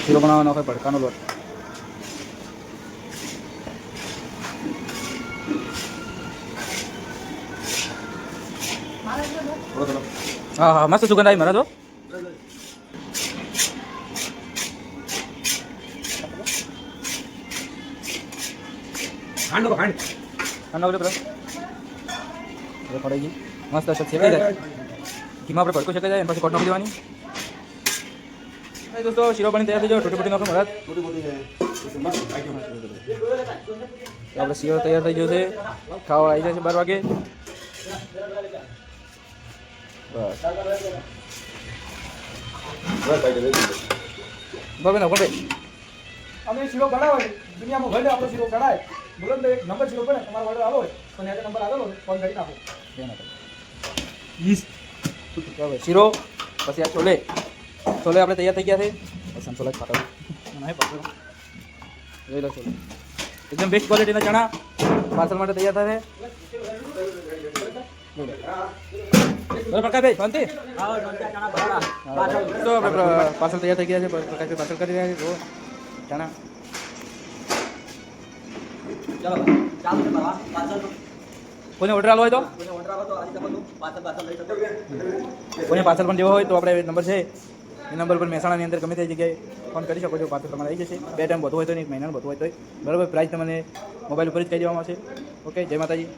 શીરો બનાવવાનો હોય ભડકાનો લોટ. હા હા મસ્ત સુગંધ આવી મારા તો. પડી ગઈ મસ્ત શેકાઈ જાય. ઘીમાં આપણે ભડકો શેકાઈ જાય અને પછી કોટ નાખી દેવાની. દોસ્તો શીરો બની તૈયાર થઈ જાય. ટોટી નાખો મહારાજ. આપણે શીરો તૈયાર થઈ ગયો છે. ખાવા આવી જાય છે 12 વાગે. બસ ના ભાઈ અમે શીરો બનાવો દુનિયામાં ભલે આપણો શીરો કઢાય બોલો ને એક નંબર શીરો બને તમારો ઓર્ડર આવો હોય તો ને નંબર આવેલો ફોન કરી નાખો. શીરો પછી આ છોલે આપણે તૈયાર થઈ ગયા છે. પછી છોલે ખાતા જોઈ લો છોલે એકદમ બેસ્ટ ક્વોલિટીના ચણા પાર્સલ માટે તૈયાર થાય છે. પ્રકાશભાઈ શાંતિ તો આપણે પાર્સલ તૈયાર થઈ ગયા છે. પ્રકાશભાઈ પાર્સલ કરી રહ્યા છે. જો ચણા કોઈને ઓર્ડર આલો હોય તો કોઈને પાર્સલ પણ દેવો હોય તો આપણે નંબર છે એ નંબર પર મહેસાણાની અંદર ગમે તે જગ્યાએ ફોન કરી શકો છો. પાર્સલ તમારે આવી જશે. 2 ટાઈમ વધુ હોય તો નહીં, 1 મહિનાનું વધુ હોય તો બરાબર. પ્રાઇસ તમને મોબાઈલ ઉપર જ કહી દેવામાં આવશે. ઓકે, જય માતાજી.